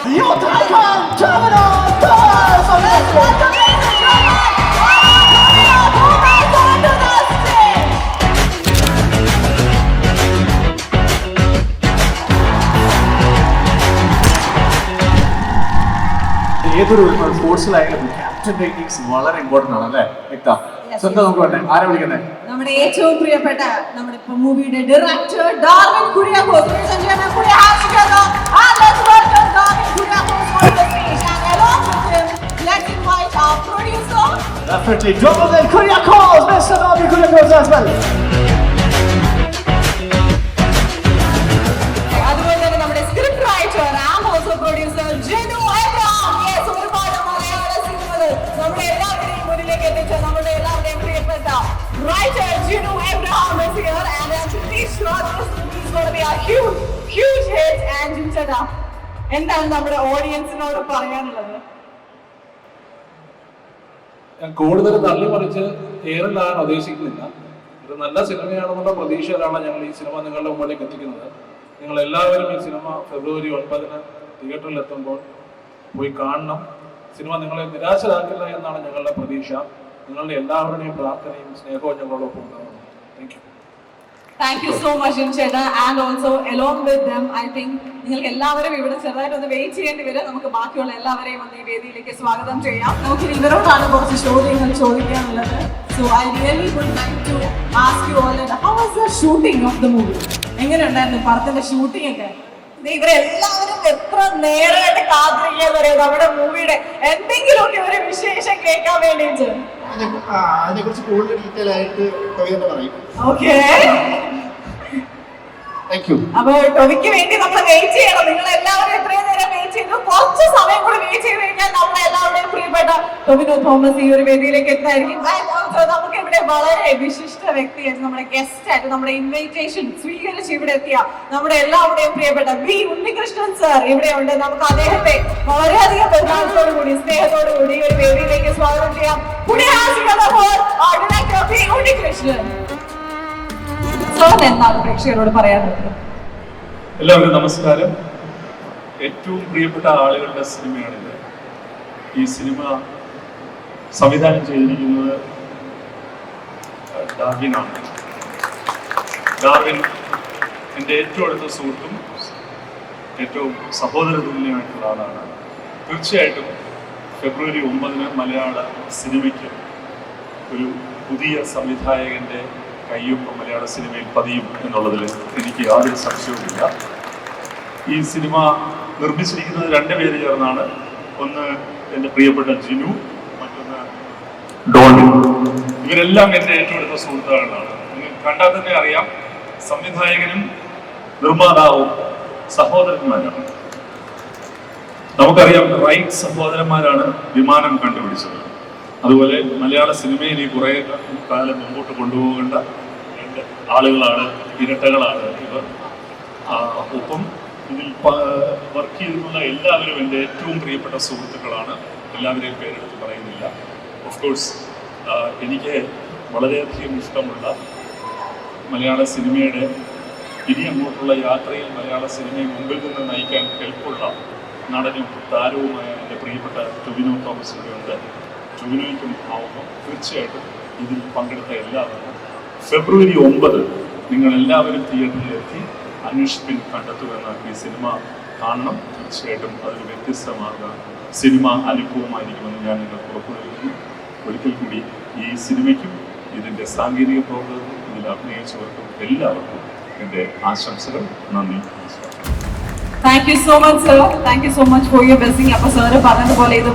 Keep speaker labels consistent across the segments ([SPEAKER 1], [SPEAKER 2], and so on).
[SPEAKER 1] Your time, terminal, doors! So let's welcome ladies and gentlemen, onto the stage! ഏതൊരു സ്പോർട്സിലായാലും captain takings വളരെ important ആണ് അല്ലേ? സ്വന്തം നമുക്ക് വേണ്ടേ? ആരെ വിളിക്കണ്ടേ?
[SPEAKER 2] നമ്മുടെ ഏറ്റവും പ്രിയപ്പെട്ട നമ്മുടെ മൂവിയുടെ director Darwin Kuriakose.
[SPEAKER 1] Definitely, Darwin Kuryakos, Mr. Darwin Kuryakos as well.
[SPEAKER 2] അതുപോലെ തന്നെ നമ്മുടെ script writer and also producer Jinu Abraham. Yes, ഒരുപാട് മലയാള സിനിമകൾ നമ്മുടെ എല്ലാവരുടെയും മുന്നിലേക്ക് എത്തിച്ച നമ്മുടെ എല്ലാവരുടെയും പ്രിയപ്പെട്ട writer Jinu Abraham is here and I'm pretty sure this is going to be a huge hit. And Jinu ചേട്ടാ, എന്താണ് നമ്മുടെ ഓഡിയൻസിനോട് പറയാനുള്ളത്?
[SPEAKER 3] ഞാൻ കൂടുതൽ തള്ളി മറിച്ച് ഏറെല്ലാൻ ഉദ്ദേശിക്കുന്നില്ല. ഇത് നല്ല സിനിമയാണെന്നുള്ള പ്രതീക്ഷയിലാണ് ഞങ്ങൾ ഈ സിനിമ നിങ്ങളുടെ മുമ്പിലേക്ക് എത്തിക്കുന്നത്. നിങ്ങൾ എല്ലാവരും ഈ സിനിമ ഫെബ്രുവരി 9 തിയേറ്ററിൽ എത്തുമ്പോൾ പോയി കാണണം. സിനിമ നിങ്ങളെ നിരാശരാക്കില്ല എന്നാണ് ഞങ്ങളുടെ പ്രതീക്ഷ. നിങ്ങളുടെ എല്ലാവരുടെയും പ്രാർത്ഥനയും സ്നേഹവും ഞങ്ങളോടൊപ്പം ഉണ്ടാകുന്നു.
[SPEAKER 2] Thank you so much, Jin Cheda, and also along with them, I think നിങ്ങൾക്ക് എല്ലാവരും ഇവിടെ ചെറുതായിട്ട് ഒന്ന് വെയിറ്റ് ചെയ്യേണ്ടി വരും. നമുക്ക് ബാക്കിയുള്ള എല്ലാവരെയും ഒന്ന് ഈ വേദിയിലേക്ക് സ്വാഗതം ചെയ്യാം. നമുക്ക് ഇവരോടാണ് കുറച്ച് ചോദ്യങ്ങൾ ചോദിക്കാനുള്ളത്. So I really would like to ask you all, how was the shooting of the movie? എങ്ങനെ ഉണ്ടായിരുന്നു പടത്തിന്റെ ഷൂട്ടിംഗ് ഒക്കെ? ഇവരെല്ലാവരും എത്ര നേരമായിട്ട് കാത്തിരിക്കാൻ പറയാം നമ്മുടെ മൂവിയുടെ എന്തെങ്കിലുമൊക്കെ ഒരു വിശേഷം കേൾക്കാൻ വേണ്ടിയിട്ട്.
[SPEAKER 4] അതിനെ കുറിച്ച് കൂടുതൽ ഡീറ്റെയിൽ ആയിട്ട് കവിത പറയും.
[SPEAKER 2] ഓക്കേ, അപ്പൊ ടൊവിക്ക് വേണ്ടി നമ്മൾ വെയിറ്റ് ചെയ്യണം. നിങ്ങൾ എല്ലാവരും എത്രയും നേരം വെയിറ്റ് ചെയ്തു. കുറച്ച് സമയം കൂടി വെയിറ്റ് ചെയ്ത് കഴിഞ്ഞാൽ നമ്മളെ എല്ലാവരുടെയും പ്രിയപ്പെട്ട ടൊവിനോ തോമസ് ഈ ഒരു വേദിയിലേക്ക് എത്തായിരിക്കും. നമുക്ക് ഇവിടെ വളരെ വിശിഷ്ട വ്യക്തിയായിട്ട് നമ്മുടെ ഗസ്റ്റ് ആയിട്ട് നമ്മുടെ ഇൻവിറ്റേഷൻ സ്വീകരിച്ച് ഇവിടെ എത്തിയ നമ്മുടെ എല്ലാവരുടെയും പ്രിയപ്പെട്ട ബി ഉണ്ണികൃഷ്ണൻ സർ ഇവിടെയുണ്ട്. നമുക്ക് അദ്ദേഹത്തെ വളരെയധികം ബഹുമാനത്തോടു കൂടി സ്നേഹത്തോടു കൂടി ഈ ഒരു വേദിയിലേക്ക് സ്വാഗതം ചെയ്യാം. ഉണ്ണികൃഷ്ണൻ എന്താണ് പ്രേക്ഷകരോട് പറയാനുള്ളത്?
[SPEAKER 3] എല്ലാവർക്കും നമസ്കാരം. ഏറ്റവും പ്രിയപ്പെട്ട ആളുകളുടെ സിനിമയാണിത്. ഈ സിനിമ സംവിധാനം ചെയ്തിരിക്കുന്നത് ഡാർവിനാണ്. ഡാർവിൻ എൻ്റെ ഏറ്റവും അടുത്ത സുഹൃത്തും ഏറ്റവും സഹോദര തുല്യമായിട്ടുള്ള ആളാണ്. തീർച്ചയായിട്ടും ഫെബ്രുവരി 9 മലയാള സിനിമയ്ക്ക് ഒരു പുതിയ സംവിധായകൻ്റെ കയ്യൊപ്പം മലയാള സിനിമയിൽ പതിയും എന്നുള്ളതിൽ എനിക്ക് യാതൊരു സംശയവുമില്ല. ഈ സിനിമ നിർമ്മിച്ചിരിക്കുന്നത് 2 പേര് ചേർന്നാണ്. ഒന്ന് എൻ്റെ പ്രിയപ്പെട്ട ജിനു, മറ്റൊന്ന് ഡോൾവിൻ. ഇവരെല്ലാം എൻ്റെ ഏറ്റവും അടുത്ത സുഹൃത്തുക്കളാണ്. നിങ്ങൾ കണ്ടാൽ തന്നെ അറിയാം, സംവിധായകനും നിർമ്മാതാവും സഹോദരന്മാരാണ്. നമുക്കറിയാം, റൈറ്റ് സഹോദരന്മാരാണ് വിമാനം കണ്ടുപിടിച്ചത്. അതുപോലെ മലയാള സിനിമയിൽ ഈ കുറേ കാലം മുമ്പോട്ട് കൊണ്ടുപോകേണ്ട 2 ആളുകളാണ്, ഇരട്ടകളാണ് ഇവർ. ഒപ്പം ഇതിൽ വർക്ക് ചെയ്തിട്ടുള്ള എല്ലാവരും എൻ്റെ ഏറ്റവും പ്രിയപ്പെട്ട സുഹൃത്തുക്കളാണ്. എല്ലാവരെയും പേരെടുത്ത് പറയുന്നില്ല. ഓഫ് കോഴ്സ് എനിക്ക് വളരെയധികം ഇഷ്ടമുള്ള മലയാള സിനിമയുടെ ഇനി അങ്ങോട്ടുള്ള യാത്രയിൽ മലയാള സിനിമയെ മുമ്പിൽ നിന്ന് നയിക്കാൻ കെൽപ്പുള്ള നടനും താരവുമായ എൻ്റെ പ്രിയപ്പെട്ട ടൊവിനോ തോമസ് ഇവിടെയുണ്ട്. ടൊവിനോയ്ക്കും ആവുമ്പോൾ തീർച്ചയായിട്ടും ഇതിൽ പങ്കെടുത്ത എല്ലാവരും ഫെബ്രുവരി 9 നിങ്ങൾ എല്ലാവരും തിയേറ്ററിലെത്തി അന്വേഷിപ്പിൻ കണ്ടെത്തുമെന്ന് ഈ സിനിമ കാണണം. തീർച്ചയായിട്ടും അതൊരു വ്യത്യസ്തമാർന്ന സിനിമ അനുഭവമായിരിക്കുമെന്ന് ഞാൻ നിങ്ങൾക്ക് ഉറപ്പു നൽകുന്നു. ഒരിക്കൽ കൂടി ഈ സിനിമയ്ക്കും ഇതിൻ്റെ സാങ്കേതിക പ്രവർത്തകർക്കും ഇതിൽ അഭിനയിച്ചവർക്കും എല്ലാവർക്കും എൻ്റെ ആശംസകൾ. നന്ദി.
[SPEAKER 2] Thank you so much, sir. Thank you so much for your blessing. അപ്പോൾ സാറ് പറഞ്ഞതുപോലെ ഇത്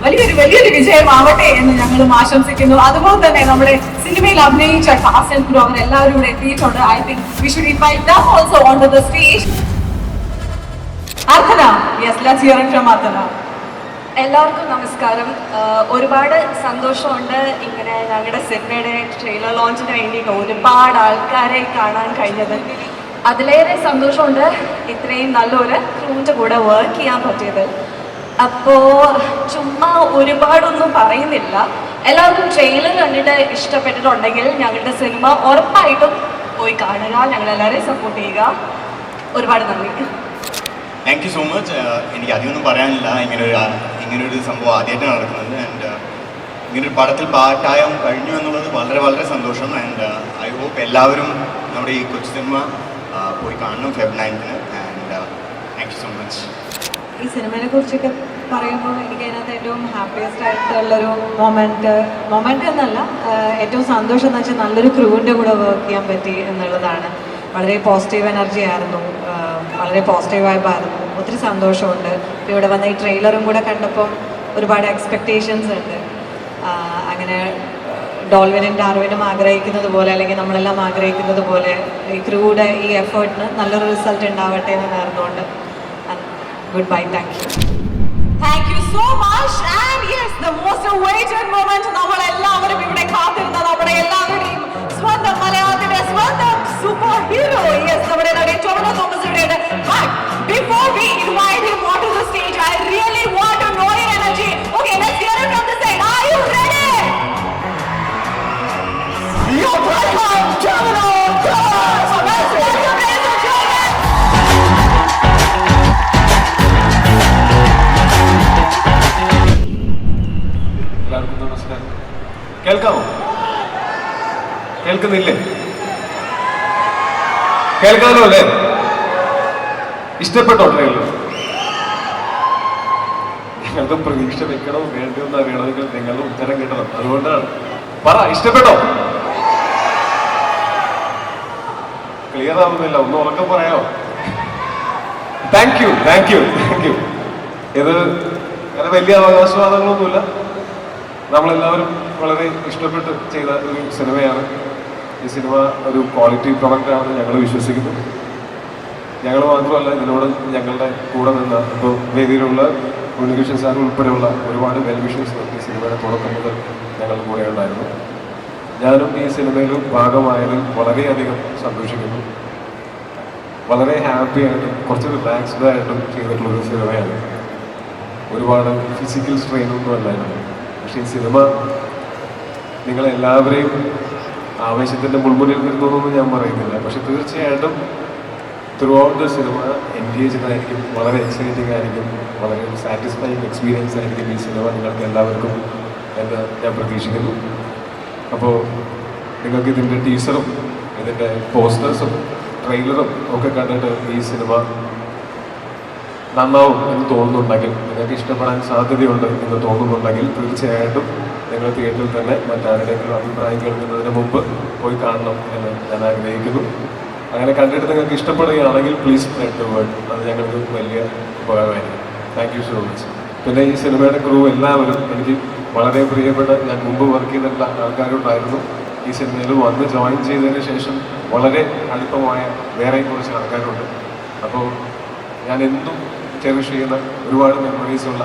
[SPEAKER 2] വലിയൊരു വിജയമാവട്ടെ എന്ന് ഞങ്ങളും ആശംസിക്കുന്നു. അതുപോലെ തന്നെ നമ്മുടെ സിനിമയിൽ അഭിനയിച്ച കാസ്റ്റ് ആൻഡ് ക്രൂ അവരെല്ലാവരും ഇവിടെ എത്തിയിട്ടുണ്ട്. I think we should invite them also onto the stage. Arthana, yes, let's hear it from Arthana.
[SPEAKER 5] എല്ലാവർക്കും നമസ്കാരം. ഒരുപാട് സന്തോഷമുണ്ട് ഇങ്ങനെ ഞങ്ങളുടെ സിനിമയുടെ ട്രെയിലർ ലോഞ്ചിന് വേണ്ടിയിട്ട് ഒരുപാട് ആൾക്കാരെ കാണാൻ കഴിഞ്ഞത്. അതിലേറെ സന്തോഷമുണ്ട് ഇത്രയും നല്ലൊരു ക്രൂവിൻ്റെ കൂടെ വർക്ക് ചെയ്യാൻ പറ്റിയത്. അപ്പോൾ ചുമ്മാ ഒരുപാടൊന്നും പറയുന്നില്ല. എല്ലാവർക്കും ട്രെയിലർ കണ്ടിട്ട് ഇഷ്ടപ്പെട്ടിട്ടുണ്ടെങ്കിൽ ഞങ്ങളുടെ സിനിമ ഉറപ്പായിട്ടും പോയി കാണുക, ഞങ്ങളെല്ലാവരെയും സപ്പോർട്ട് ചെയ്യുക. ഒരുപാട് നന്ദി.
[SPEAKER 6] Thank you so much. എനിക്ക് അധികമൊന്നും പറയാനില്ല. ഇങ്ങനൊരു സംഭവം ആദ്യമായിട്ടാണ് നടക്കുന്നത്. ആൻഡ് ഇങ്ങനൊരു പടത്തിൽ പാട്ടായം കഴിഞ്ഞു എന്നുള്ളത് വളരെ വളരെ സന്തോഷം. ആൻഡ് ഐ ഹോപ്പ് എല്ലാവരും നമ്മുടെ ഈ കൊച്ചു സിനിമ പോയി കാണണം Feb 9th. And thank you so much.
[SPEAKER 2] ഈ സിനിമയെ കുറിച്ചൊക്കെ പറയുമ്പോൾ എനിക്ക് അതിനകത്ത് ഏറ്റവും ഹാപ്പിയസ്റ്റ് ആയിട്ടുള്ളൊരു മൊമെൻ്റ് എന്നല്ല, ഏറ്റവും സന്തോഷം എന്ന് വെച്ചാൽ നല്ലൊരു ക്രൂവിൻ്റെ കൂടെ വർക്ക് ചെയ്യാൻ പറ്റി എന്നുള്ളതാണ്. വളരെ പോസിറ്റീവ് എനർജി ആയിരുന്നു, വളരെ പോസിറ്റീവ് വൈബായിരുന്നു. ഒത്തിരി സന്തോഷമുണ്ട്. ഇപ്പോൾ ഇവിടെ വന്ന ഈ ട്രെയിലറും കൂടെ കണ്ടപ്പോൾ ഒരുപാട് എക്സ്പെക്റ്റേഷൻസ് ഉണ്ട്. അങ്ങനെ ഡോൾവിനും ഡാർവിനും ആഗ്രഹിക്കുന്നത് പോലെ, അല്ലെങ്കിൽ നമ്മളെല്ലാം ആഗ്രഹിക്കുന്നത് പോലെ ഈ ക്രൂയുടെ ഈ എഫേർട്ടിന് നല്ലൊരു റിസൾട്ട് ഉണ്ടാവട്ടെ എന്ന് നേർന്നുകൊണ്ട് good bye. Thank you. Thank you so much. And yes, the most awaited moment നമ്മളെല്ലാവരും ഇവിടെ കാത്തിരുന്ന നമ്മുടെ എല്ലാവരുടെയും സ്വന്തം മലയാളത്തിന്റെ സ്വന്തം സൂപ്പർ ഹീറോ, യെസ്, നമ്മുടെ നടി ടൊവിനോ തോമസ് ഇവിടെയുണ്ട്. But before we invite him onto the stage, I really want to know your energy. Okay, let's hear it from the side. Are you ready? Your welcome, Tovino Thomas. Let's welcome ladies and gentlemen.
[SPEAKER 1] എല്ലാവർക്കും നമസ്കാരം. കേൾക്കാമോ? കേൾക്കുന്നില്ലേ? കേൾക്കാമല്ലോ അല്ലേ? ഇഷ്ടപ്പെട്ടോ trailer? ഞങ്ങൾക്ക് പ്രതീക്ഷ വെക്കണോ വേണ്ടോ എന്ന് അറിയണമെങ്കിൽ നിങ്ങളുടെ ഉത്തരം കിട്ടണം. അതുകൊണ്ടാണ്. പറ, ഇഷ്ടപ്പെട്ടോ? ക്ലിയർ ആവുന്നില്ല, ഒന്ന് ഉറക്കം പറയാമോ? Thank you. ഇത് അങ്ങനെ വലിയ അവകാശവാദങ്ങളൊന്നുമില്ല. നമ്മളെല്ലാവരും വളരെ ഇഷ്ടപ്പെട്ട് ചെയ്ത ഒരു സിനിമയാണ്. ഈ സിനിമ ഒരു ക്വാളിറ്റി പ്രൊഡക്റ്റ് ആണെന്ന് ഞങ്ങൾ വിശ്വസിക്കുന്നു. ഞങ്ങൾ മാത്രമല്ല, ഇതിനോട് ഞങ്ങളുടെ കൂടെ നിന്ന ഇപ്പോൾ വേദിയിലുള്ള ഉണ്ണികൃഷ്ണൻ സാർ ഉൾപ്പെടെയുള്ള ഒരുപാട് വെൽവിഷൻസ് ഈ സിനിമയുടെ തുടക്കം മുതൽ ഞങ്ങളുടെ കൂടെ ഉണ്ടായിരുന്നു. ഞാനും ഈ സിനിമയിൽ ഭാഗമായതിൽ വളരെയധികം സന്തോഷിക്കുന്നു. വളരെ ഹാപ്പി ആയിട്ടും കുറച്ച് റിലാക്സ്ഡ് ആയിട്ടും ചെയ്തിട്ടുള്ളൊരു സിനിമയാണ്. ഒരുപാട് ഫിസിക്കൽ സ്ട്രെയിനൊന്നും അല്ലായിരുന്നു. പക്ഷേ ഈ സിനിമ നിങ്ങളെല്ലാവരെയും ആവേശത്തിൻ്റെ മുൾമുന്നിൽ നിർത്തുന്നതൊന്നും ഞാൻ പറയുന്നില്ല. പക്ഷെ തീർച്ചയായിട്ടും through out the cinema engaged ആയിരിക്കും, വളരെ എക്സൈറ്റിംഗ് ആയിരിക്കും, വളരെ സാറ്റിസ്ഫൈങ് എക്സ്പീരിയൻസ് ആയിരിക്കും ഈ സിനിമ നിങ്ങൾക്ക് എല്ലാവർക്കും എന്ന് ഞാൻ പ്രതീക്ഷിക്കുന്നു. അപ്പോൾ നിങ്ങൾക്ക് ഇതിൻ്റെ ടീസറും ഇതിൻ്റെ പോസ്റ്റേഴ്സും ട്രെയിലറും ഒക്കെ കണ്ടിട്ട് ഈ സിനിമ നന്നാവും എന്ന് തോന്നുന്നുണ്ടെങ്കിൽ, നിങ്ങൾക്ക് ഇഷ്ടപ്പെടാൻ സാധ്യതയുണ്ട് എന്ന് തോന്നുന്നുണ്ടെങ്കിൽ തീർച്ചയായിട്ടും നിങ്ങൾ തിയേറ്ററിൽ തന്നെ മറ്റാരുടെയെങ്കിലും അഭിപ്രായം കേൾക്കുന്നതിന് മുമ്പ് പോയി കാണണം എന്ന് ഞാൻ ആഗ്രഹിക്കുന്നു. അങ്ങനെ കണ്ടിട്ട് നിങ്ങൾക്ക് ഇഷ്ടപ്പെടുകയാണെങ്കിൽ പ്ലീസ് സ്പ്രെഡ് ദ വേർഡ്. അത് ഞങ്ങൾക്ക് വലിയ ഉപകാരമായിരിക്കും. Thank you so much. പിന്നെ ഈ സിനിമയുടെ ക്രൂ എല്ലാവരും എനിക്ക് വളരെ പ്രിയപ്പെട്ട, ഞാൻ മുമ്പ് വർക്ക് ചെയ്തിട്ടുള്ള ആൾക്കാരുണ്ടായിരുന്നു. ഈ സിനിമയിൽ വന്ന് ജോയിൻ ചെയ്തതിന് ശേഷം വളരെ അടുപ്പമായ വേറെയും കുറച്ച് ആൾക്കാരുണ്ട്. അപ്പോൾ ഞാൻ എന്തും ചെറിഷ് ചെയ്യുന്ന ഒരുപാട് മെമ്മറീസുള്ള,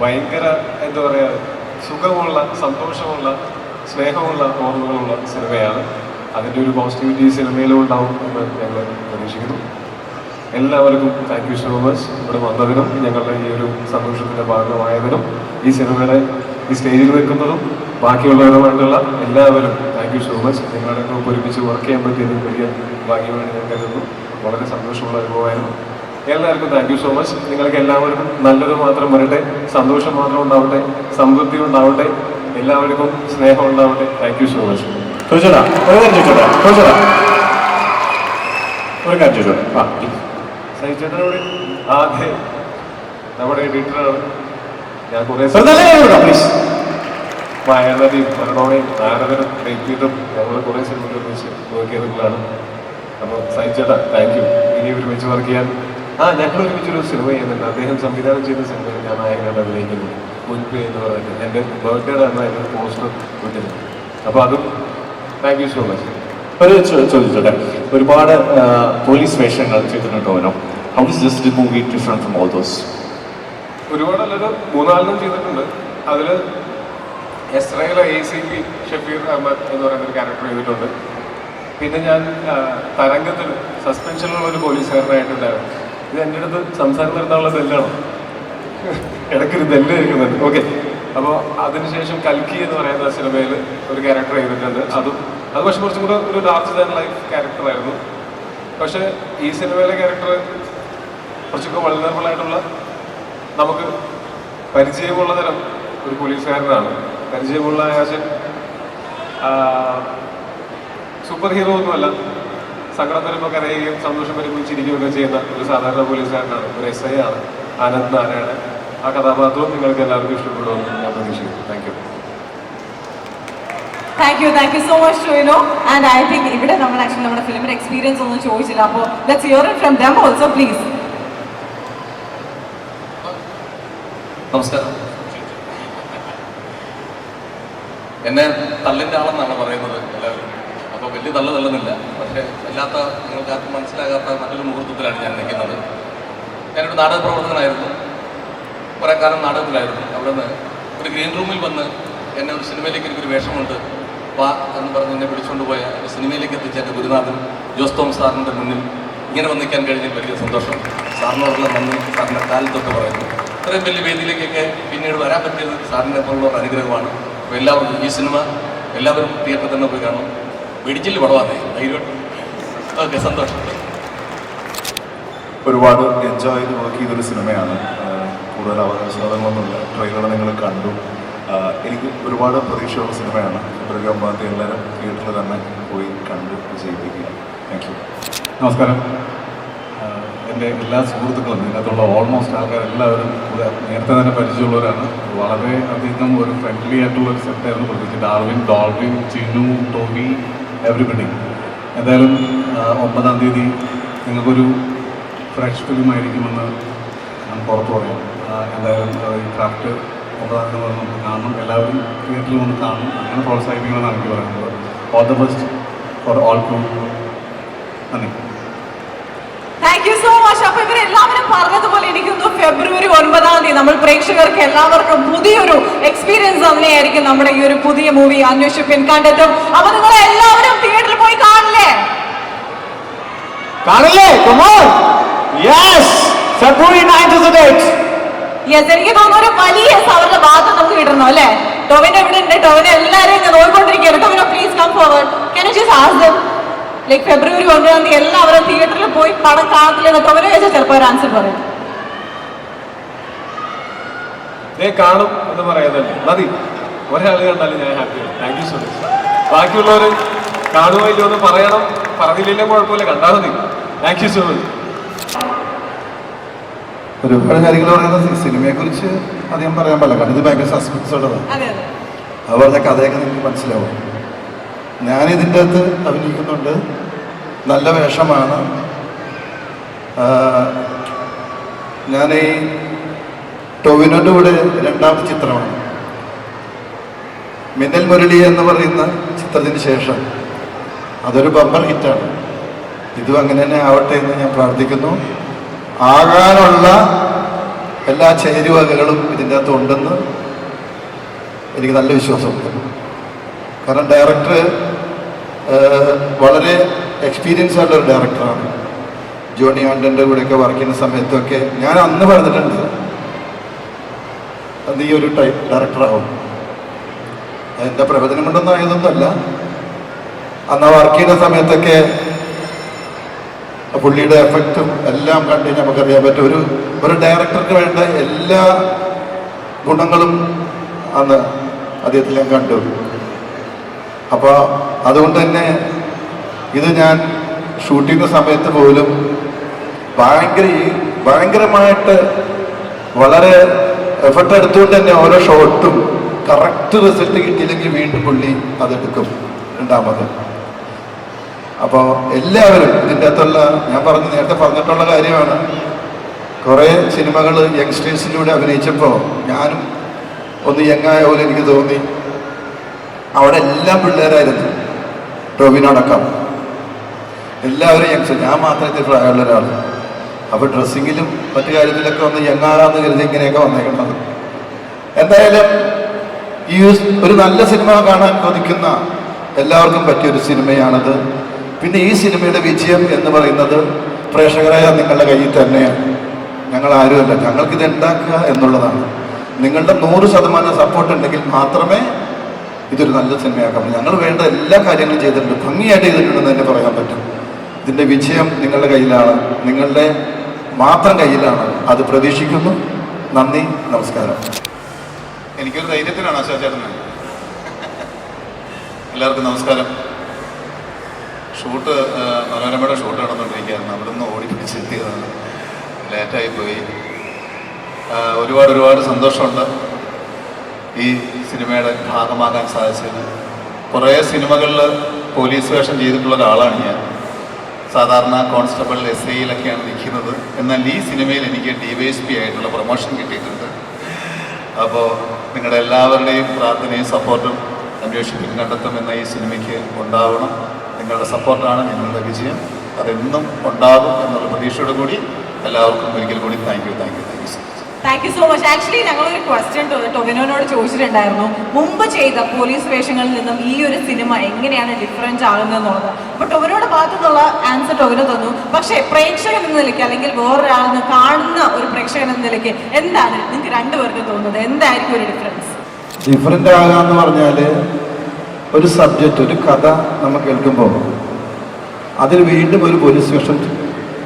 [SPEAKER 1] ഭയങ്കര എന്താ പറയുക, സുഖമുള്ള, സന്തോഷമുള്ള, സ്നേഹമുള്ള ഓർമ്മകളുള്ള സിനിമയാണ്. അതിൻ്റെ ഒരു പോസിറ്റിവിറ്റി ഈ സിനിമയിലും ഉണ്ടാവും എന്ന് ഞങ്ങൾ പ്രതീക്ഷിക്കുന്നു. എല്ലാവർക്കും താങ്ക് യു സോ മച്ച്. ഇവിടെ വന്നതിനും ഞങ്ങളുടെ ഈ ഒരു സന്തോഷത്തിൻ്റെ ഭാഗമായതിനും ഈ സിനിമയുടെ ഈ സ്റ്റേജിൽ നിൽക്കുന്നതും ബാക്കിയുള്ളവരുമായിട്ടുള്ള എല്ലാവരും താങ്ക് യു സോ മച്ച്. നിങ്ങളുടെ ഒരുമിച്ച് വർക്ക് ചെയ്യാൻ പറ്റിയത് വലിയ ഭാഗ്യമായിട്ട് ഞാൻ കരുതുന്നു. വളരെ സന്തോഷമുള്ള അനുഭവമായിരുന്നു. എല്ലാവർക്കും താങ്ക് യു സോ മച്ച്. നിങ്ങൾക്ക് എല്ലാവർക്കും നല്ലത് മാത്രം വരട്ടെ, സന്തോഷം മാത്രം ഉണ്ടാവട്ടെ, സമൃദ്ധി ഉണ്ടാവട്ടെ, എല്ലാവർക്കും സ്നേഹം ഉണ്ടാവട്ടെ. Thank you so much.
[SPEAKER 7] ചോദിച്ചോടാ, ഒരു കാര്യം ചോദിച്ചോടാ, ഒരു കാര്യം ചോദിച്ചോടാ.
[SPEAKER 1] സഹിച്ചേട്ടനോട് ആദ്യം നമ്മുടെ എഡിറ്ററാണ്. ഞാൻ കുറേ
[SPEAKER 7] പ്ലീസ്.
[SPEAKER 1] മായാനദി, മരണോണയും നാരദനും ഡേറ്റും ഞങ്ങൾ കുറേ സിനിമകൾ വെച്ച് നോക്കിയതുകളാണ്. അപ്പോൾ സഹിച്ചേട്ടാ താങ്ക് യു. ഇനി ഒരുമിച്ച് വർക്ക് ചെയ്യാൻ ഞങ്ങൾ ഒരുമിച്ചൊരു സിനിമ ചെയ്യുന്നുണ്ട്. അദ്ദേഹം സംവിധാനം ചെയ്ത സിനിമയിൽ ഞാൻ നായകനായിട്ട് അഭിനയിക്കുന്നു. മുൻപേ എന്ന് പറഞ്ഞിട്ട് എൻ്റെ ബർത്ത്ഡേയുടെ അന്ന് അതിൻ്റെ പോസ്റ്റർ വിട്ടിരുന്നു. അപ്പോൾ അതും താങ്ക് യു സോ മച്ച്.
[SPEAKER 7] ഒരു ചോദിച്ചോട്ടെ, ഒരുപാട് പോലീസ് വേഷങ്ങൾ ചെയ്തിട്ടുണ്ട് Tovino. How is this movie different from all those?
[SPEAKER 1] ഒരുപാടല്ലൊരു 3-4 ചെയ്തിട്ടുണ്ട്. അതിൽ എസ്രയിലെ ACP ഷഫീർ അഹമ്മദ് എന്ന് പറയുന്നൊരു ക്യാരക്ടർ ചെയ്തിട്ടുണ്ട്. പിന്നെ ഞാൻ തരംഗത്തിൽ സസ്പെൻഷനിലുള്ള ഒരു പോലീസുകാരനായിട്ടുണ്ടായിരുന്നു. ഇത് എൻ്റെ അടുത്ത് സംസാരം നടത്താനുള്ള ബെല്ലാണോ? ഇടയ്ക്കൊരു ബെല്ല് കേൾക്കുന്നുണ്ട്. ഓക്കെ. അപ്പോൾ അതിനുശേഷം കൽക്കി എന്ന് പറയുന്ന സിനിമയിൽ ഒരു ക്യാരക്ടർ ചെയ്തിട്ടുണ്ട്. അത് പക്ഷെ കുറച്ചും കൂടെ ഒരു ലാർജ് ദാൻ ലൈഫ് ക്യാരക്ടറായിരുന്നു. പക്ഷേ ഈ സിനിമയിലെ ക്യാരക്ടർ കുറച്ചൊക്കെ വൾനറബിളായിട്ടുള്ള നമുക്ക് പരിചയമുള്ള തരം ഒരു പോലീസുകാരനാണ്. പരിചയമുള്ള ആശൻ സൂപ്പർ ഹീറോ ഒന്നുമല്ല. സങ്കടം വരുമ്പോൾ കരയുകയും സന്തോഷം വരുമ്പോൾ ചിരിക്കുകയൊക്കെ ചെയ്യുന്ന ഒരു സാധാരണ പോലീസുകാരനാണ്. ഒരു SI ആണ് ആനന്ദ് നാരായണൻ. ആ കഥാപാത്രവും നിങ്ങൾക്ക് എല്ലാവർക്കും ഇഷ്ടപ്പെടുമെന്ന് ഞാൻ പ്രതീക്ഷിക്കുന്നു.
[SPEAKER 2] Thank you so much Tovino. And I think ഇവിടെ നമ്മൾ ആക്ച്വലി നമ്മുടെ ഫിലിമിന്റെ എക്സ്പീരിയൻസ് ഒന്നും ചോദിച്ചില്ല. അപ്പോൾ let's here it from them also please.
[SPEAKER 8] നമസ്കാരം. എന്നെ തള്ളിൻ്റെ ആളെന്നാണ് പറയുന്നത് എല്ലാവരും. അപ്പോൾ വലിയ തള്ളുന്നില്ല. പക്ഷേ അല്ലാത്ത നിങ്ങൾക്ക് ആർക്കും മനസ്സിലാകാത്ത നല്ലൊരു മുഹൂർത്തത്തിലാണ് ഞാൻ നിൽക്കുന്നത്. ഞാനൊരു നാടക പ്രവർത്തകനായിരുന്നു. കുറേ കാലം നാടകത്തിലായിരുന്നു. അവിടെ നിന്ന് ഒരു ഗ്രീൻ റൂമിൽ വന്ന് എന്നെ ഒരു സിനിമയിലേക്ക് എനിക്കൊരു വേഷമുണ്ട് വാ എന്ന് പറഞ്ഞ് എന്നെ പിടിച്ചുകൊണ്ട് പോയ സിനിമയിലേക്ക് എത്തിച്ച എൻ്റെ ഗുരുനാഥൻ ജോസ് തോമസ് സാറിൻ്റെ മുന്നിൽ ഇങ്ങനെ വന്ന് നിൽക്കാൻ കഴിഞ്ഞാൽ വലിയ സന്തോഷം. സാറിനോടുള്ള നന്ദി സാറിൻ്റെ കാലത്തൊക്കെ പറയുന്നു. ഇത്രയും വലിയ വേദിയിലേക്കൊക്കെ പിന്നീട് വരാൻ പറ്റിയത് സാറിനെ പോലുള്ള ഒരു അനുഗ്രഹമാണ്. അപ്പോൾ എല്ലാവർക്കും ഈ സിനിമ എല്ലാവരും തിയേറ്ററിൽ തന്നെ പോയി കാണും. വെടിച്ചില് പടവാന്നേ ധൈര്യമായിട്ട്. ഓക്കെ, സന്തോഷം.
[SPEAKER 9] ഒരുപാട് എൻജോയ് ചെയ്ത് വർക്ക് ചെയ്തൊരു സിനിമയാണ്. കൂടുതൽ അവകാശവാദങ്ങളൊന്നുമില്ല. ട്രെയിലർ നിങ്ങൾ കണ്ടു. എനിക്ക് ഒരുപാട് പ്രതീക്ഷയുള്ള സിനിമയാണ്. ഫെബ്രുവരി 9 എല്ലാവരും തിയേറ്ററിൽ തന്നെ പോയി കണ്ട് വിജയിപ്പിക്കുക. Thank you.
[SPEAKER 10] നമസ്കാരം. എൻ്റെ എല്ലാ സുഹൃത്തുക്കളും ഇതിനകത്തുള്ള ഓൾമോസ്റ്റ് ആൾക്കാരെല്ലാവരും നേരത്തെ തന്നെ പരിചയമുള്ളവരാണ്. വളരെ അധികം ഒരു ഫ്രണ്ട്ലി ആയിട്ടുള്ള ഒരു സെറ്റായിരുന്നു. പ്രത്യേകിച്ച് ഡാർവിൻ, ഡോൾവിൻ, ചിനു, ടോബി, എവറിബഡി. എന്തായാലും 9-ാം തീയതി നിങ്ങൾക്കൊരു ഫ്രഷ് ഫിലിം ആയിരിക്കുമെന്ന് ഞാൻ പുറത്തു പറയാം. എന്തായാലും ഈ ക്രാഫ്റ്റ് 9-ാം തീയതി നമുക്ക് കാണണം. എല്ലാവരും തിയേറ്ററിൽ വന്ന് കാണണം. അങ്ങനെ പ്രോത്സാഹിപ്പിക്കണമെന്നാണ് എനിക്ക് പറയുന്നത്. All the best for all crew. നന്ദി.
[SPEAKER 2] Thank you so much. അപ്പൊ ഇവരെല്ലാവരും പറഞ്ഞതുപോലെ എനിക്കൊന്ന് ഫെബ്രുവരി 9-ാം തീയതി നമ്മൾ പ്രേക്ഷകർക്ക് എല്ലാവർക്കും പുതിയൊരു എക്സ്പീരിയൻസ് തന്നെയായിരിക്കും നമ്മുടെ ഈ ഒരു പുതിയ മൂവി അന്വേഷിപ്പിൻ കണ്ടെത്തും. അപ്പൊ നിങ്ങൾ എല്ലാവരും തിയേറ്ററിൽ പോയി കാണില്ലേ? എനിക്ക് തോന്നുന്നു ഒരു വലിയ അവരുടെ ഭാഗത്ത് നമുക്ക് കിട്ടണം അല്ലേ? ടോവിനോ ഇവിടെ ഉണ്ട്. ടോവിനോ എല്ലാവരെയും നോക്കിക്കൊണ്ടിരിക്കുകയാണ്. Tovino please come forward. Can you just ask them like February 9-ാം തീയതി എല്ലാവരും തിയേറ്ററിൽ പോയി പടം കാണത്തില്ലെന്ന് ടോവിനോ ചോദിച്ചാൽ ചിലപ്പോൾ ഒരു ആൻസർ പറയും.
[SPEAKER 1] കാണും എന്ന് പറയാതല്ലേ മതി. ഒരാൾ കണ്ടാലും ഞാൻ ഹാപ്പിയാണ്. Thank you so much. ബാക്കിയുള്ളവർ കാണുമോ ഇല്ലയോ എന്ന് പറയണം. പറഞ്ഞില്ലെങ്കിലും കുഴപ്പമില്ല, കണ്ടാൽ മതി. Thank you so much.
[SPEAKER 9] ഒരുപാട് കാര്യങ്ങൾ പറയുന്നത് സിനിമയെക്കുറിച്ച് അധികം പറയാൻ പാടില്ല. കാരണം ഇത് ഭയങ്കര സസ്പെൻസ് ഉള്ളതാണ്. അത് പറഞ്ഞ കഥയൊക്കെ നിങ്ങൾക്ക് മനസ്സിലാവും. ഞാനിതിൻ്റെ അകത്ത് അഭിനയിക്കുന്നുണ്ട്. നല്ല വേഷമാണ്. ഞാൻ ഈ ടോവിനോൻ്റെ കൂടെ രണ്ടാമത്തെ ചിത്രമാണ്. മിന്നൽ മുരളി എന്ന് പറയുന്ന ചിത്രത്തിന് ശേഷം അതൊരു ബമ്പർ ഹിറ്റാണ്. ഇതും അങ്ങനെ തന്നെ ആവട്ടെ എന്ന് ഞാൻ പ്രാർത്ഥിക്കുന്നു. ആകാനുള്ള എല്ലാ ചേരുവകകളും ഇതിൻ്റെ അകത്ത് ഉണ്ടെന്ന് എനിക്ക് നല്ല വിശ്വാസമുണ്ട്. കാരണം ഡയറക്ടർ വളരെ എക്സ്പീരിയൻസ് ആയിട്ടുള്ള ഒരു ഡയറക്ടറാണ്. ജോണി ആൻ്റൻ്റെ കൂടെയൊക്കെ വർക്ക് ചെയ്യുന്ന സമയത്തൊക്കെ ഞാൻ അന്ന് പറഞ്ഞിട്ടുണ്ട് അത് ഈ ഒരു ടൈപ്പ് ഡയറക്ടറാവും. എൻ്റെ പ്രവചനം കൊണ്ടൊന്നും ആയതൊന്നുമല്ല. അന്ന് വർക്ക് ചെയ്യുന്ന സമയത്തൊക്കെ പുള്ളിയുടെ എഫക്റ്റും എല്ലാം കണ്ട് നമുക്കറിയാൻ പറ്റും. ഒരു ഡയറക്ടർക്ക് വേണ്ട എല്ലാ ഗുണങ്ങളും അന്ന് അദ്ദേഹത്തിൽ ഞാൻ കണ്ടു. അപ്പോൾ അതുകൊണ്ട് തന്നെ ഇത് ഞാൻ ഷൂട്ട് ചെയ്യുന്ന സമയത്ത് പോലും ഭയങ്കരമായിട്ട് വളരെ എഫർട്ട് എടുത്തുകൊണ്ട് തന്നെ ഓരോ ഷോട്ടും കറക്റ്റ് റിസൾട്ട് കിട്ടിയില്ലെങ്കിൽ വീണ്ടും പുള്ളി അതെടുക്കും രണ്ടാമത്. അപ്പോൾ എല്ലാവരും ഇതിൻ്റെ അകത്തുള്ള ഞാൻ നേരത്തെ പറഞ്ഞിട്ടുള്ള കാര്യമാണ്. കുറേ സിനിമകൾ യങ്സ്റ്റേഴ്സിലൂടെ അഭിനയിച്ചപ്പോൾ ഞാനും ഒന്ന് യങ്ങായ പോലെ എനിക്ക് തോന്നി. അവിടെ എല്ലാം പിള്ളേരായിരുന്നു, ടോവിനോടക്കം എല്ലാവരും യങ്സ്റ്റേഴ്സ്. ഞാൻ മാത്രമേ പ്രായമുള്ള ഒരാൾ. അപ്പോൾ ഡ്രസ്സിങ്ങിലും മറ്റു കാര്യത്തിലൊക്കെ ഒന്ന് യങ്ങാകാന്ന് കരുതി ഇങ്ങനെയൊക്കെ വന്നേക്കുന്നത്. എന്തായാലും ഈ ഒരു നല്ല സിനിമ കാണാൻ കൊതിക്കുന്ന എല്ലാവർക്കും പറ്റിയൊരു സിനിമയാണത്. പിന്നെ ഈ സിനിമയുടെ വിജയം എന്ന് പറയുന്നത് പ്രേക്ഷകരായ നിങ്ങളുടെ കയ്യിൽ തന്നെയാണ്. ഞങ്ങൾ ആരുമല്ല, ഞങ്ങൾക്കിത് ഉണ്ടാക്കുക എന്നുള്ളതാണ്. നിങ്ങളുടെ 100% സപ്പോർട്ട് ഉണ്ടെങ്കിൽ മാത്രമേ ഇതൊരു നല്ല സിനിമയാക്കാം. ഞങ്ങൾ വേണ്ട എല്ലാ കാര്യങ്ങളും ചെയ്തിട്ടുണ്ട്, ഭംഗിയായിട്ട് ചെയ്തിട്ടുണ്ടെന്ന് തന്നെ പറയാൻ പറ്റും. ഇതിൻ്റെ വിജയം നിങ്ങളുടെ കയ്യിലാണ്. നിങ്ങളുടെ മാത്രം കയ്യിലാണ്. അത് പ്രതീക്ഷിക്കുന്നു. നന്ദി, നമസ്കാരം.
[SPEAKER 11] എനിക്കൊരു ധൈര്യത്തിനാണ് ചേട്ടൻ. എല്ലാവർക്കും നമസ്കാരം. ഷൂട്ട് മനോരമയുടെ ഷൂട്ട് നടന്നുകൊണ്ടിരിക്കുകയായിരുന്നു. അവിടെ നിന്ന് ഓടിപ്പിടിച്ചെത്തിയതാണ്. ലേറ്റായിപ്പോയി. ഒരുപാട് സന്തോഷമുണ്ട് ഈ സിനിമയുടെ ഭാഗമാകാൻ സാധിച്ചത്. കുറേ സിനിമകളിൽ പോലീസ് വേഷം ചെയ്തിട്ടുള്ള ഒരാളാണ് ഞാൻ. സാധാരണ കോൺസ്റ്റബിൾ SIയിലൊക്കെയാണ് നിൽക്കുന്നത്. എന്നാൽ ഈ സിനിമയിൽ എനിക്ക് DYSP ആയിട്ടുള്ള പ്രൊമോഷൻ കിട്ടിയിട്ടുണ്ട്. അപ്പോൾ നിങ്ങളുടെ എല്ലാവരുടെയും പ്രാർത്ഥനയും സപ്പോർട്ടും അന്വേഷിക്കും കണ്ടെത്തും എന്ന ഈ സിനിമയ്ക്ക് ഉണ്ടാവണം. നിങ്ങളുടെ സപ്പോർട്ടാണ് ഞങ്ങളുടെ വിജയം. അതെന്നും ഉണ്ടാകും എന്നുള്ള പ്രതീക്ഷയോട് കൂടി എല്ലാവർക്കും ഒരിക്കൽ കൂടി thank you so much.
[SPEAKER 2] Thank you so much. Actually ഞങ്ങളൊരു ക്വസ്റ്റ്യൻ ടൊവിനോനോട് ചോദിച്ചിട്ടുണ്ടായിരുന്നു, മുമ്പ് ചെയ്ത പോലീസ് വേഷങ്ങളിൽ നിന്നും ഈ ഒരു സിനിമ എങ്ങനെയാണ് ഡിഫറൻറ്റ് ആകുന്നതെന്നുള്ളത്. അപ്പോൾ ടൊവിനോയുടെ ഭാഗത്തു നിന്നുള്ള ആൻസർ ടൊവിനോ തന്നു. പക്ഷേ പ്രേക്ഷകൻ എന്ന നിലയ്ക്ക് അല്ലെങ്കിൽ വേറൊരാളെന്ന് കാണുന്ന ഒരു പ്രേക്ഷകൻ എന്ന നിലയ്ക്ക് എന്താണ് നിങ്ങൾക്ക് രണ്ടുപേർക്കും തോന്നുന്നത്? എന്തായിരിക്കും ഒരു ഡിഫറൻസ്?
[SPEAKER 9] ഡിഫറൻ്റ് ആകാന്ന് പറഞ്ഞാൽ ഒരു സബ്ജക്റ്റ്, ഒരു കഥ നമ്മൾ കേൾക്കുമ്പോൾ അതിൽ വീണ്ടും ഒരു പോലീസ് വേഷം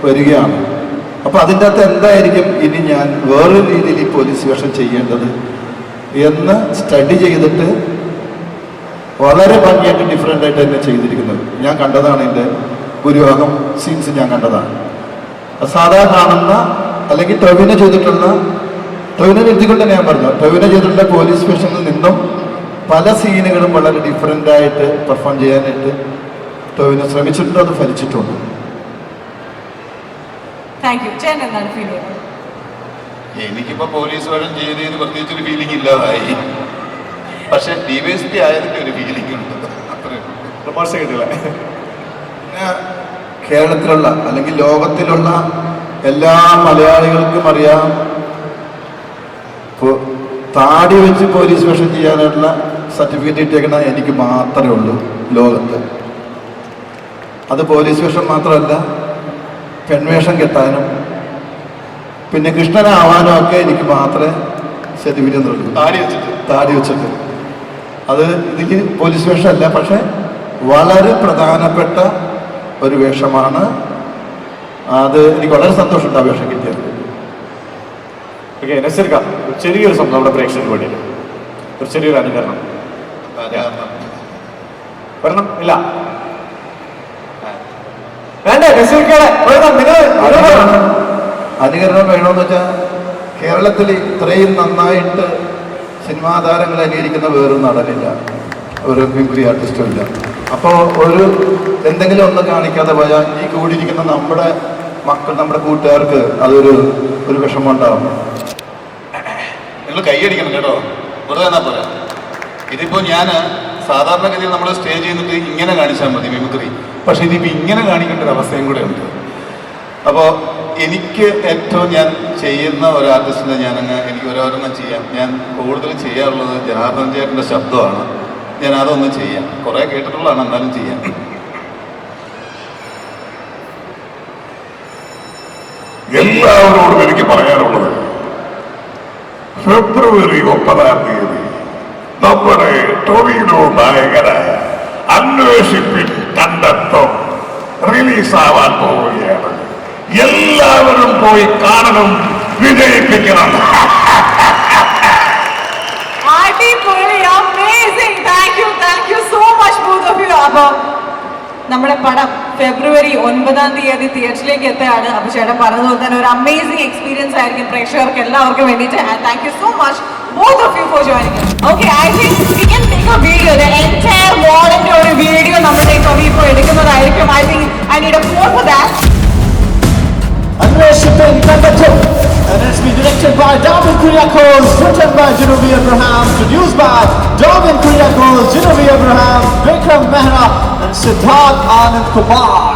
[SPEAKER 9] വരികയാണ്. അപ്പോൾ അതിൻ്റെ അകത്ത് എന്തായിരിക്കും ഇനി ഞാൻ വേറൊരു രീതിയിൽ ഈ പോലീസ് വേഷം ചെയ്യേണ്ടത് എന്ന് സ്റ്റഡി ചെയ്തിട്ട് വളരെ ഭംഗിയായിട്ട് ഡിഫറെൻ്റ് ആയിട്ട് തന്നെ ചെയ്തിരിക്കുന്നത് ഞാൻ കണ്ടതാണ്. എൻ്റെ ഭൂരിഭാഗം സീൻസ് ഞാൻ കണ്ടതാണ്. സാധാരണ കാണുന്ന അല്ലെങ്കിൽ ടൊവിനോ ചെയ്തിട്ടുള്ള, ടൊവിനോ എഴുതിക്കൊണ്ട് തന്നെ ഞാൻ പറഞ്ഞു, ടൊവിനോ ചെയ്തിട്ടുള്ള പോലീസ് വേഷനിൽ നിന്നും പല സീനുകളും വളരെ ഡിഫറെൻ്റ് ആയിട്ട് പെർഫോം ചെയ്യാനായിട്ട് ടൊവിനോ ശ്രമിച്ചിട്ടുണ്ട്. അത് ഫലിച്ചിട്ടുണ്ട്.
[SPEAKER 11] എനിക്കിപ്പോൾ പോലീസ് വേഷം ചെയ്ത് പ്രത്യേകിച്ചൊരു ഫീലിംഗ് ഇല്ലാതായി. പക്ഷെ DYSP ആയതിൻ്റെ ഒരു ഫീലിംഗ് ഉണ്ട്.
[SPEAKER 1] പ്രമോഷൻ കിട്ടില്ല.
[SPEAKER 9] പിന്നെ കേരളത്തിലുള്ള അല്ലെങ്കിൽ ലോകത്തിലുള്ള എല്ലാ മലയാളികൾക്കും അറിയാം, താടി വെച്ച് പോലീസ് വേഷം ചെയ്യാനുള്ള സർട്ടിഫിക്കറ്റ് കിട്ടിയേക്കണ എനിക്ക് മാത്രമേ ഉള്ളൂ ലോകത്ത്. അത് പോലീസ് വേഷം മാത്രമല്ല, പെൺവേഷം കെട്ടാനും പിന്നെ കൃഷ്ണനാവാനും ഒക്കെ എനിക്ക് മാത്രമേ സർട്ടിഫിക്കറ്റ് ഉള്ളൂ. താടി വെച്ചിട്ട് അത് ഇതിൽ പോലീസ് വേഷമല്ല, പക്ഷെ വളരെ പ്രധാനപ്പെട്ട ഒരു വേഷമാണ്. അത് എനിക്ക് വളരെ സന്തോഷമുണ്ട് ആ വേഷം കിട്ടിയത്.
[SPEAKER 7] ഓക്കെ, നസീർക്കാം ചെറിയൊരു സംഭവം നമ്മുടെ പ്രേക്ഷകർക്ക് വേണ്ടിയിട്ട് ഒരു ചെറിയൊരു അനുകരണം വരണം. ഇല്ല വേണ്ടേ?
[SPEAKER 9] അനുകരണം വേണമെന്ന് വെച്ചാൽ കേരളത്തിൽ ഇത്രയും നന്നായിട്ട് സിനിമാ താരങ്ങളെ അനുകരിക്കുന്ന വേറൊരു നടനില്ല, ഒരു മിമിക്രി ആർട്ടിസ്റ്റും ഇല്ല. അപ്പോൾ എന്തെങ്കിലും ഒന്ന് കാണിക്കാതെ പോയാൽ ഈ കൂടിയിരിക്കുന്ന നമ്മുടെ മക്കൾ, നമ്മുടെ കൂട്ടുകാർക്ക് അതൊരു വിഷമം ഉണ്ടാവും.
[SPEAKER 11] നിങ്ങൾ കൈയടിക്കണം കേട്ടോ, വെറുതെ എന്നാ പറയാം. ഇതിപ്പോൾ ഞാൻ സാധാരണഗതിയിൽ നമ്മൾ സ്റ്റേജ് ചെയ്തിട്ട് ഇങ്ങനെ കാണിച്ചാൽ മതി മിമിക്രി, പക്ഷെ ഇതിപ്പോൾ ഇങ്ങനെ കാണിക്കേണ്ട ഒരു അവസ്ഥയും കൂടെ ഉണ്ട്. അപ്പോൾ എനിക്ക് ഏറ്റവും ഞാൻ ചെയ്യുന്ന ഒരു ആർട്ടിസ്റ്റിനെ എനിക്ക് ഓരോരെണ്ണം ചെയ്യാം. ഞാൻ കൂടുതൽ ചെയ്യാറുള്ളത് ജനാർദ്ദൻ ചേട്ടൻ്റെ ശബ്ദമാണ്. ഞാൻ അതൊന്നും ചെയ്യാം, കുറേ കേട്ടിട്ടുള്ളതാണ്, എന്നാലും ചെയ്യാം.
[SPEAKER 12] എല്ലാവരോടും എനിക്ക് പറയാനുള്ളത്, ഫെബ്രുവരി 9 നമ്മുടെ ടൊവിനോ നായകനായ അന്വേഷിപ്പിൻ കണ്ടെത്തും റിലീസാവാൻ പോവുകയാണ്. എല്ലാവരും പോയി കാണണം, വിജയിപ്പിക്കണം.
[SPEAKER 2] നമ്മുടെ പടം ഫെബ്രുവരി 9 തിയേറ്ററിലേക്ക് എത്തുകയാണ്. അപ്പൊ ചേട്ടൻ പറഞ്ഞതുപോലെ തന്നെ ഒരു അമേസിംഗ് എക്സ്പീരിയൻസ് ആയിരിക്കും പ്രേക്ഷകർക്ക് എല്ലാവർക്കും വേണ്ടിയിട്ട്. And thank you so much both of you for joining us. Okay, I think we can take a video, the entire wall-ന്റെ ഒരു വീഡിയോ നമ്മളിലേക്ക് ഇപ്പോൾ എടുക്കുന്നതായിരിക്കും. I think I need a phone for that.
[SPEAKER 13] Anweshipin Kandatum, and it's been directed by Darwin Kuriakose, written by Genevieve Abraham, produced by Darwin Kuriakose, Genevieve Abraham, Vikram Mehra, and Siddharth Anand Kumar.